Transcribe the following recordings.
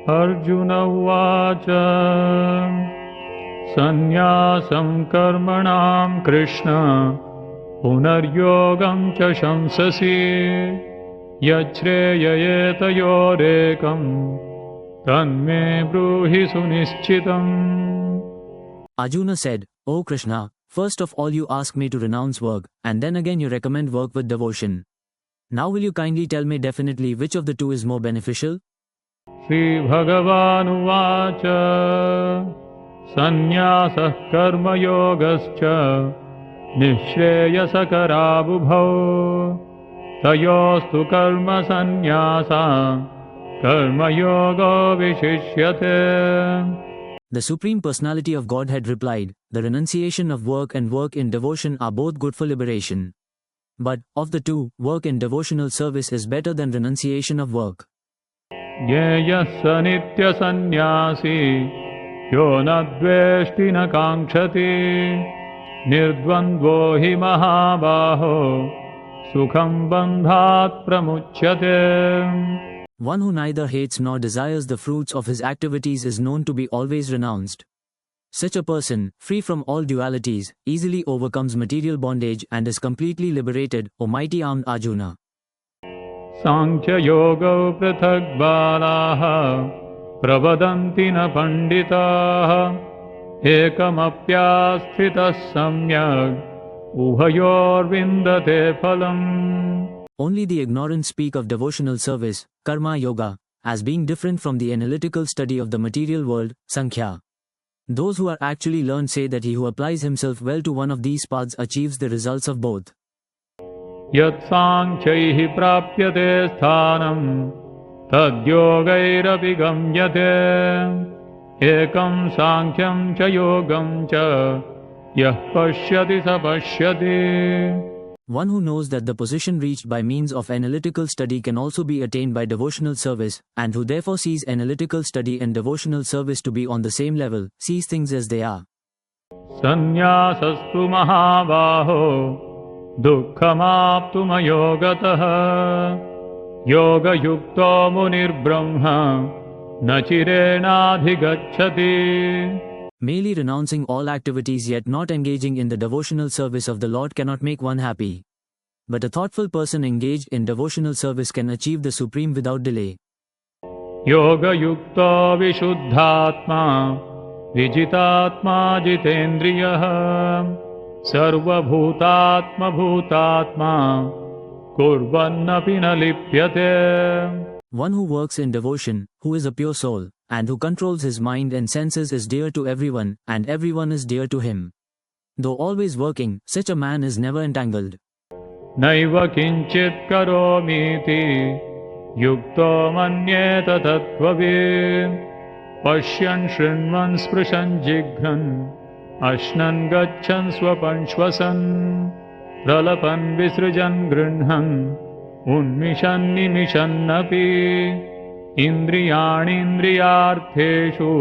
Arjuna Uvacha Sannyasam Karmanam Krishna Punaryogam Cha Shamsasi Yachreyayetayorekam Tanme Bruhi Sunischitam. Arjuna said, O Krishna, first of all you ask me to renounce work, and then again you recommend work with devotion. Now will you kindly tell me definitely which of the two is more beneficial? Sri Bhagavan Uvacha Sannyasah Karma Yogascha Nishreyasa Karabhubhau Tayostu Karma Sannyasa Karma Yoga Vishishyate. The Supreme Personality of Godhead replied, the renunciation of work and work in devotion are both good for liberation. But, of the two, work in devotional service is better than renunciation of work. Yeyasa nitya sannyasi yo nadveshti na kankshati nirdvandvo hi mahabaho sukham bandhat pramuchyate. One who neither hates nor desires the fruits of his activities is known to be always renounced. Such a person, free from all dualities, easily overcomes material bondage and is completely liberated, O mighty armed Arjuna. Sankhya yoga prathak balaha pravadanti na panditaha ekamapyasthritas samyak uhayor vindate phalam. Only the ignorant speak of devotional service, karma yoga, as being different from the analytical study of the material world, sankhya. Those who are actually learned say that he who applies himself well to one of these paths achieves the results of both. Yat sankhyaih prapyate sthanam tad yogairapi gamyate ekam sankhyam cha yogam cha yah pashyati sa pashyati. One who knows that the position reached by means of analytical study can also be attained by devotional service, and who therefore sees analytical study and devotional service to be on the same level, sees things as they are. Sannyasastu mahabaho dukkhamaptuma yogataha yoga yukto munir brahma nachirenadhigacchati. Merely renouncing all activities yet not engaging in the devotional service of the Lord cannot make one happy. But a thoughtful person engaged in devotional service can achieve the Supreme without delay. Yoga yukta vishuddhatma vijitatma jitendriyaha sarva bhutatma bhutatma kurvannapi na lipyate. One who works in devotion, who is a pure soul, and who controls his mind and senses is dear to everyone, and everyone is dear to him. Though always working, such a man is never entangled. Naiva kinchit karomiti yukto manyeta tattvavid pashyan shrinvan sprishan jighan ashnan gachan swapan shvasan pralapan visrujan grinhan unmishan nimishan napi indriyanindriyartheshu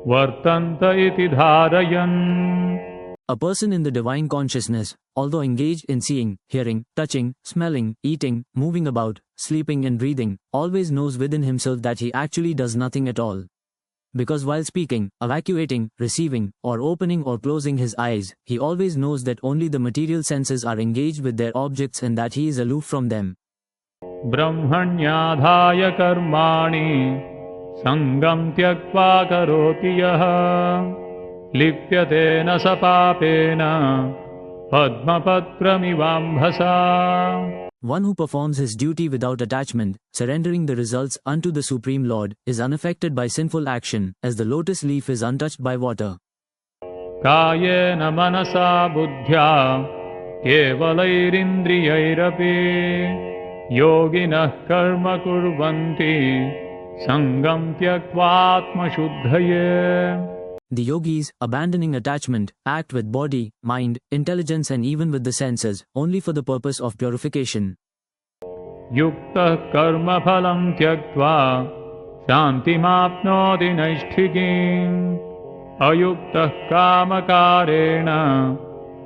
vartanta iti dharayan. A person in the divine consciousness, although engaged in seeing, hearing, touching, smelling, eating, moving about, sleeping and breathing, always knows within himself that he actually does nothing at all. Because while speaking, evacuating, receiving, or opening or closing his eyes, he always knows that only the material senses are engaged with their objects and that he is aloof from them. Brahmanyadhaya karmani sangam tyaktva karoti yaha lipyate na sapapena padmapatramivambhasa. One who performs his duty without attachment, surrendering the results unto the Supreme Lord, is unaffected by sinful action, as the lotus leaf is untouched by water. Kayena manasa buddhya kevalairindriyairapi yoginah karma kurvanti sangam tyaktvatma shuddhaye. The yogis, abandoning attachment, act with body, mind, intelligence and even with the senses, only for the purpose of purification. Yukta karma phalam tyaktva shantimapnoti naishtikim ayukta kamakarena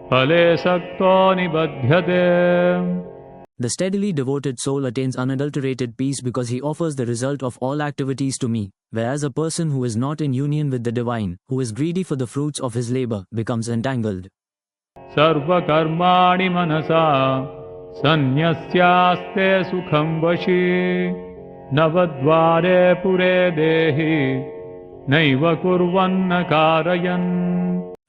phale sakto nibadhyate. The steadily devoted soul attains unadulterated peace because he offers the result of all activities to me, whereas a person who is not in union with the divine, who is greedy for the fruits of his labor, becomes entangled. Sarva karmani manasa sanyasyaste sukham vashi navadvare pure dehi naiva kurvanna karayan.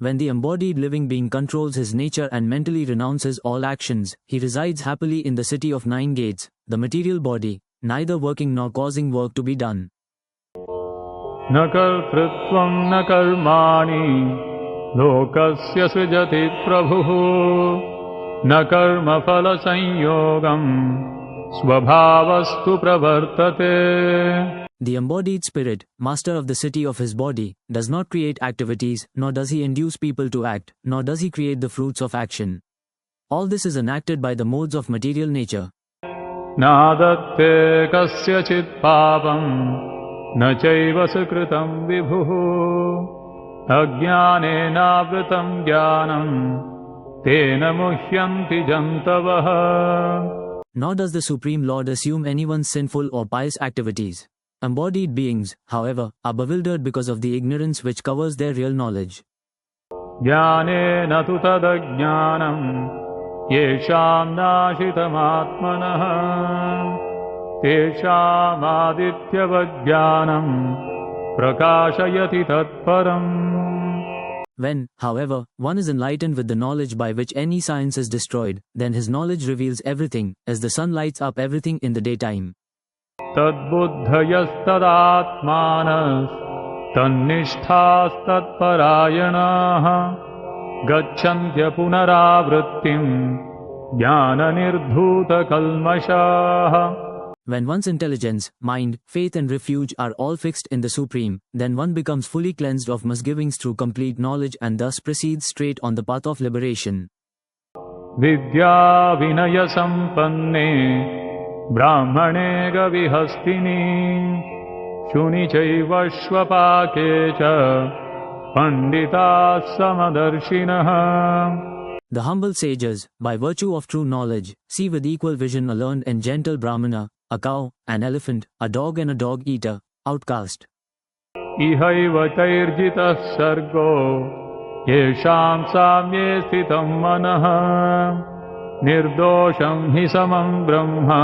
When the embodied living being controls his nature and mentally renounces all actions, he resides happily in the city of 9 gates, the material body, neither working nor causing work to be done. Na kartritvam na karmani lokasya srijati prabhuः na karma phala sanyogam svabhavastu pravartate. The embodied spirit, master of the city of his body, does not create activities, nor does he induce people to act, nor does he create the fruits of action. All this is enacted by the modes of material nature. Nadatte kasyachit papam na chaiva sukritam vibhuः ajnanena vritam jnanam tena muhyanti jantavah. Nor does the Supreme Lord assume anyone's sinful or pious activities. Embodied beings, however, are bewildered because of the ignorance which covers their real knowledge. Jnanena tu tadajnanam yesham nashitam atmanah tesham adityavajnanam prakashayati tatparam. When, however, one is enlightened with the knowledge by which any science is destroyed, then his knowledge reveals everything, as the sun lights up everything in the daytime. Tadbuddhayastadaatmanas tannishthas tatparayanah gacchantya punaravrittim jnana nirdhuta kalmashah. When one's intelligence, mind, faith and refuge are all fixed in the Supreme, then one becomes fully cleansed of misgivings through complete knowledge and thus proceeds straight on the path of liberation. Vidya vinaya sampanne brahmane gavihastini shuni chaiva shvapakecha pandita samadarshinaha. The humble sages, by virtue of true knowledge, see with equal vision a learned and gentle brahmana, a cow, an elephant, a dog and a dog-eater, outcast. Ihaiva tairjitah sargo yesham samye sthitam manah nirdosham hi samam brahma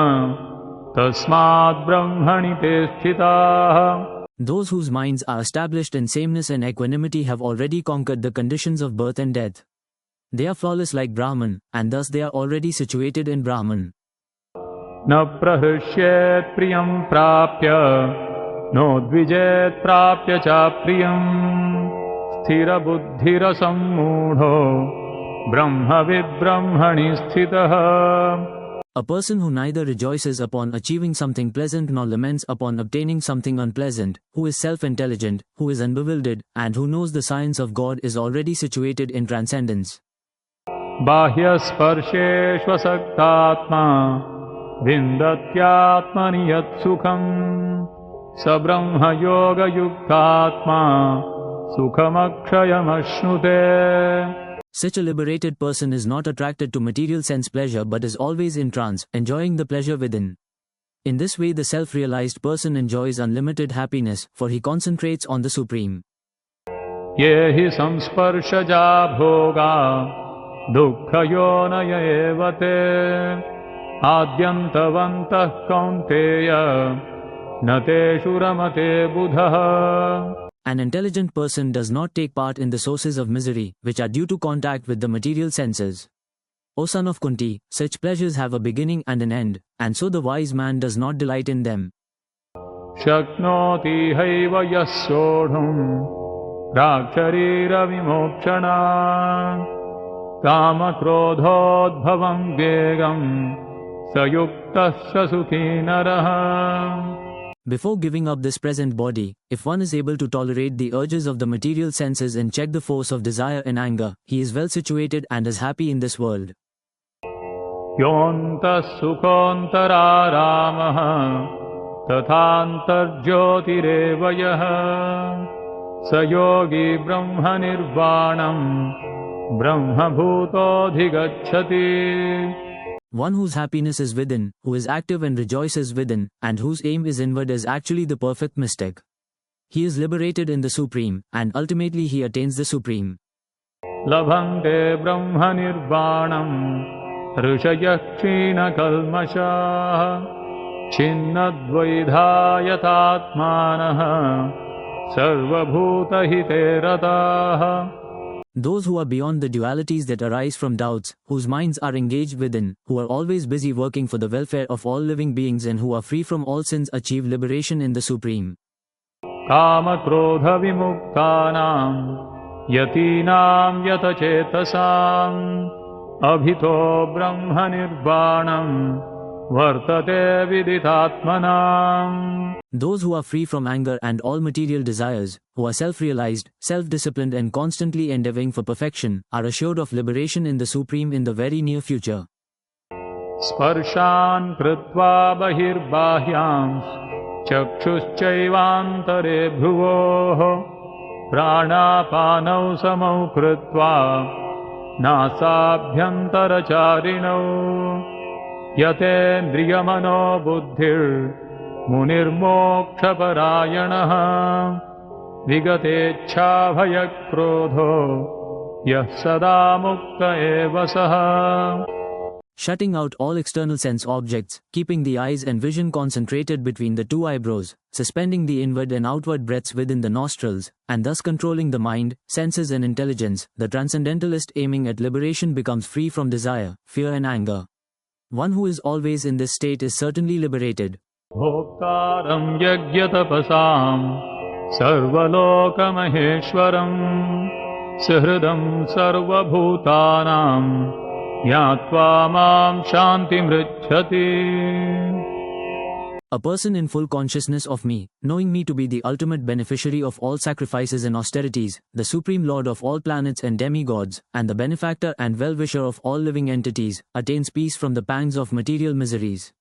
tasmad brahmani te sthitah. Those whose minds are established in sameness and equanimity have already conquered the conditions of birth and death. They are flawless like Brahman, and thus they are already situated in Brahman. Na prahishyet priyam prapya no dvijet prapya cha priyam sthira buddhira sammudho brahmavid brahmani sthitah. A person who neither rejoices upon achieving something pleasant nor laments upon obtaining something unpleasant, who is self-intelligent, who is unbewildered, and who knows the science of God is already situated in transcendence. Bahya sparsheshvasaktatma vindatyatmani yat sukham sabrahma yoga yuktatma sukhamakshayam ashnute. Such a liberated person is not attracted to material sense pleasure but is always in trance, enjoying the pleasure within. In this way the self-realized person enjoys unlimited happiness, for he concentrates on the Supreme. Yehi samsparshaja bhoga dukkha yonaya evate adyantavantah kaunteya nateshu ramate buddha. An intelligent person does not take part in the sources of misery, which are due to contact with the material senses. O son of Kunti, such pleasures have a beginning and an end, and so the wise man does not delight in them. Shaknoti haiva yassodhum raksharira vimokshana kama krodhodbhavam vegam sayuktasya sukhi naraha. Before giving up this present body, if one is able to tolerate the urges of the material senses and check the force of desire and anger, he is well situated and is happy in this world. Yontas sukhontara ramaha tathantarjyotireva yaha sayogi brahma nirvanam brahma bhutodhigacchati. One whose happiness is within, who is active and rejoices within, and whose aim is inward is actually the perfect mystic. He is liberated in the Supreme, and ultimately he attains the Supreme. Labhante brahma nirvanam rishayah kshina kalmasha chinnadvaidhayatatmanah sarvabhuta hite rataah. Those who are beyond the dualities that arise from doubts, whose minds are engaged within, who are always busy working for the welfare of all living beings and who are free from all sins achieve liberation in the Supreme. Kama krodha vimuktanam yatinam yatachetasam abhito brahma nirvanam vartate viditatmanam. Those who are free from anger and all material desires, who are self-realized, self-disciplined and constantly endeavoring for perfection, are assured of liberation in the Supreme in the very near future. Sparshan kritva bahirbahyam chakshuschayvantare bhuvoh pranapanau samau kritva nasabhyantaracharinav yatendriyamano buddhir munirmokshaparayanaha vigatechhavayakrodho yah sada mukta eva saha. Shutting out all external sense objects, keeping the eyes and vision concentrated between the two eyebrows, suspending the inward and outward breaths within the nostrils, and thus controlling the mind, senses and intelligence, the transcendentalist aiming at liberation becomes free from desire, fear and anger. One who is always in this state is certainly liberated. Bhoktaram yagyatapasam sarvaloka maheshwaram sahridam sarvabhutanam yatva mam shantim richati. A person in full consciousness of me, knowing me to be the ultimate beneficiary of all sacrifices and austerities, the Supreme Lord of all planets and demigods, and the benefactor and well-wisher of all living entities, attains peace from the pangs of material miseries.